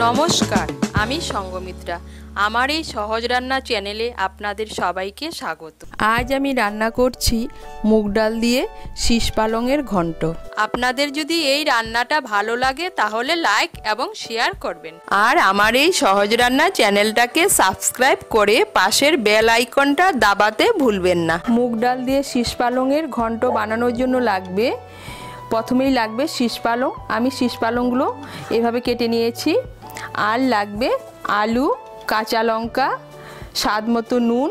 নমস্কার, আমি সঙ্গমিত্রা। আমার এই সহজ রান্না চ্যানেলে আপনাদের সবাইকে স্বাগত। আজ আমি রান্না করছি মুগ ডাল দিয়ে শীষ পালংয়ের ঘন্ট। আপনাদের যদি এই রান্নাটা ভালো লাগে তাহলে লাইক এবং শেয়ার করবেন, আর আমার এই সহজ রান্না চ্যানেলটাকে সাবস্ক্রাইব করে পাশের বেল আইকনটা দাবাতে ভুলবেন না। মুগ ডাল দিয়ে শীষ পালংয়ের ঘন্ট বানানোর জন্য লাগবে, প্রথমেই লাগবে শীষ পালং। আমি শীষ পালংগুলো এভাবে কেটে নিয়েছি। আর লাগবে আলু, কাঁচা লঙ্কা, স্বাদ মতো নুন,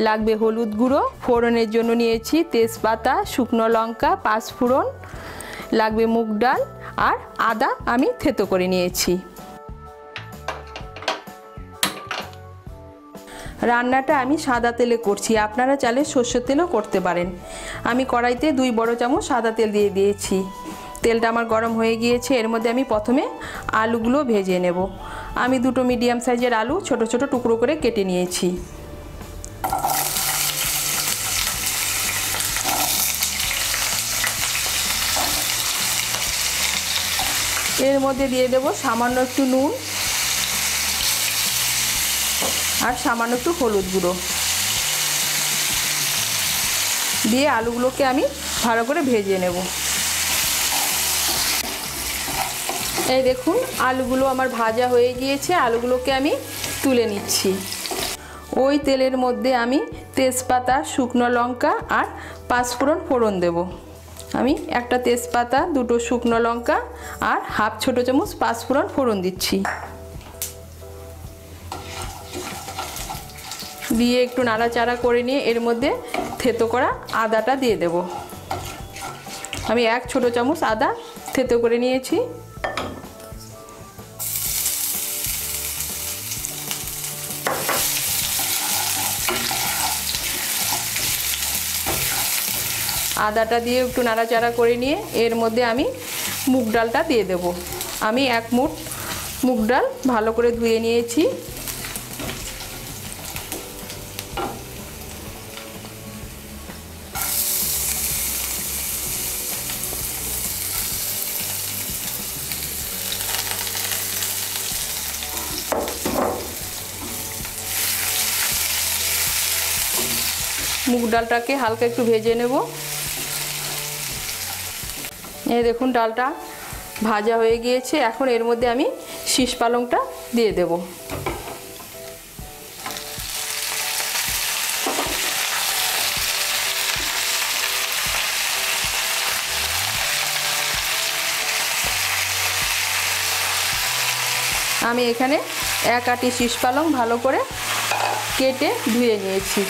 লাগবে হলুদ গুঁড়ো, ফোড়নের জন্য নিয়েছি তেজপাতা, শুকনো লঙ্কা, পাঁচফোড়ন, লাগবে মুগ ডাল আর আদা আমি থেতো করে নিয়েছি। রান্নাটা আমি সাদা তেলে করছি, আপনারা চাইলে সর্ষের তেলও করতে পারেন। আমি কড়াইতে 2 বড় চামচ সাদা তেল দিয়ে দিয়েছি। তেলটা আমার গরম হয়ে গিয়েছে। এর মধ্যে আমি প্রথমে আলুগুলো ভেজে নেব। আমি 2টো মিডিয়াম সাইজের আলু ছোট ছোট টুকরো করে কেটে নিয়েছি। এর মধ্যে দিয়ে দেব সামান্য একটু নুন আর সামান্য একটু হলুদ গুঁড়ো দিয়ে আলুগুলোকে আমি ভালো করে ভেজে নেব। এই দেখুন, আলুগুলো আমার ভাজা হয়ে গিয়েছে। আলুগুলোকে আমি তুলে নিচ্ছি। ওই তেলের মধ্যে আমি তেজপাতা, শুকনো লঙ্কা আর পাঁচফোড়ন ফোড়ন দেব। আমি একটা তেজপাতা, 2টো শুকনো লঙ্কা আর হাফ ছোটো চামচ পাঁচফোড়ন ফোড়ন দিচ্ছি। দিয়ে একটু নাড়াচাড়া করে নিয়ে এর মধ্যে থেতো করা আদাটা দিয়ে দেব। আমি 1 ছোটো চামচ আদা থেতো করে নিয়েছি। আদাটা দিয়ে একটু নাড়াচাড়া করে নিয়ে এর মধ্যে আমি মুগ ডালটা দিয়ে দেব। আমি 1 মুঠ মুগ ডাল ভালো করে ধুয়ে নিয়েছি। মুগ ডালটাকে হালকা একটু ভেজে নেব। এই দেখুন, ডালটা ভাজা হয়ে গিয়েছে। এখন এর মধ্যে আমি শীষ পালংটা দিয়ে দেব। আমি এখানে 1 আটি শীষ পালং ভালো করে কেটে ধুয়ে নিয়েছি।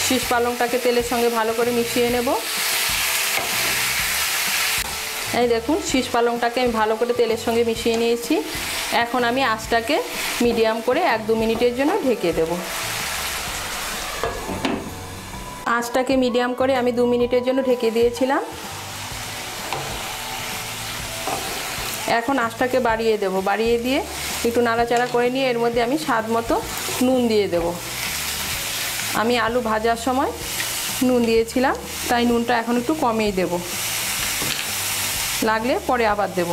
শীষ পালংটাকে তেলের সঙ্গে ভালো করে মিশিয়ে নেব। এই দেখুন, শীষ পালংটাকে আমি ভালো করে তেলের সঙ্গে মিশিয়ে নিয়েছি। এখন আমি আঁচটাকে মিডিয়াম করে 1-2 মিনিটের জন্য ঢেকে দেব। আঁচটাকে মিডিয়াম করে আমি 2 মিনিটের জন্য ঢেকে দিয়েছিলাম। এখন আঁচটাকে বাড়িয়ে দেব। বাড়িয়ে দিয়ে একটু নাড়াচাড়া করে নিয়ে এর মধ্যে আমি স্বাদ মতো নুন দিয়ে দেব। আমি আলু ভাজার সময় নুন দিয়েছিলাম, তাই নুনটা এখন একটু কমিয়ে দেব, লাগলে পরে আবার দেব।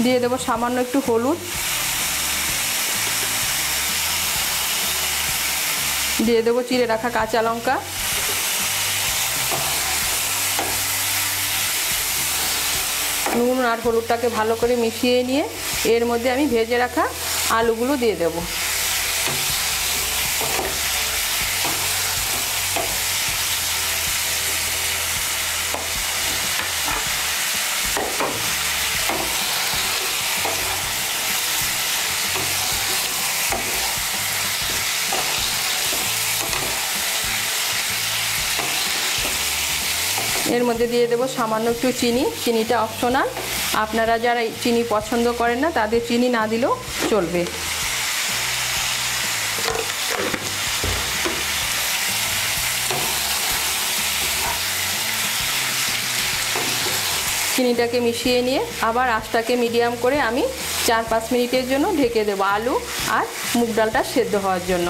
দিয়ে দেব সামান্য একটু হলুদ, দিয়ে দেব চিড়ে রাখা কাঁচা লঙ্কা, নুন আর হলুদটাকে ভালো করে মিশিয়ে নিয়ে এর মধ্যে আমি ভেজে রাখা আলুগুলো দিয়ে দেব। এর মধ্যে দিয়ে দেব সামান্য একটু চিনি। চিনিটা অপশনাল, আপনারা যারা চিনি পছন্দ করেন না তাদের চিনি না দিলেও চলবে। চিনিটাকে মিশিয়ে নিয়ে আবার আঁচটাকে মিডিয়াম করে আমি 4-5 মিনিটের জন্য ঢেকে দেবো আলু আর মুগ ডালটা সেদ্ধ হওয়ার জন্য।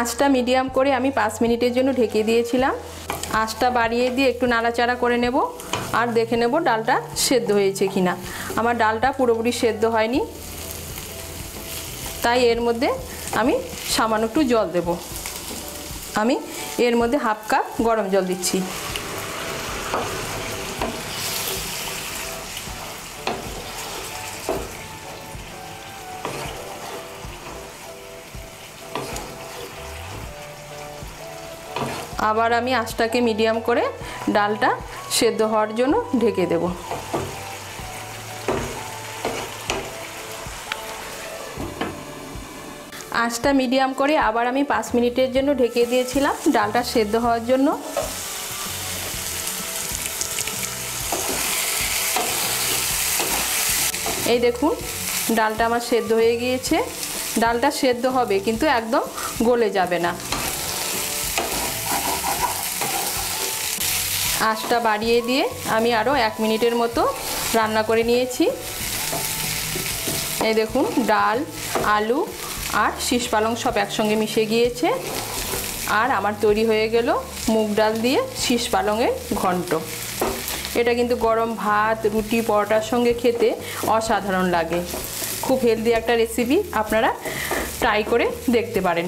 আঁচটা মিডিয়াম করে আমি 5 মিনিটের জন্য ঢেকে দিয়েছিলাম। আঁচটা বাড়িয়ে দিয়ে একটু নাড়াচাড়া করে নেব আর দেখে নেব ডালটা সেদ্ধ হয়েছে কিনা। আমার ডালটা পুরোপুরি সেদ্ধ হয়নি, তাই এর মধ্যে আমি সামান্য একটু জল দেব। আমি এর মধ্যে 1/2 কাপ গরম জল দিচ্ছি। আবার আমি আঁচটাকে মিডিয়াম করে ডালটা সেদ্ধ হওয়ার জন্য ঢেকে দেব। আঁচটা মিডিয়াম করে আবার আমি 5 মিনিটের জন্য ঢেকে দিয়েছিলাম ডালটা সেদ্ধ হওয়ার জন্য। এই দেখুন ডালটা আমার সেদ্ধ হয়ে গিয়েছে। ডালটা সেদ্ধ হবে কিন্তু একদম গলে যাবে না। আঁচটা বাড়িয়ে দিয়ে আমি আরও 1 মিনিটের মতো রান্না করে নিয়েছি। এই দেখুন ডাল, আলু আর শীষ পালং সব একসঙ্গে মিশে গিয়েছে। আর আমার তৈরি হয়ে গেল মুগ ডাল দিয়ে শীষ পালংয়ের ঘন্ট। এটা কিন্তু গরম ভাত, রুটি, পরোটার সঙ্গে খেতে অসাধারণ লাগে। খুব হেলদি একটা রেসিপি, আপনারা ট্রাই করে দেখতে পারেন।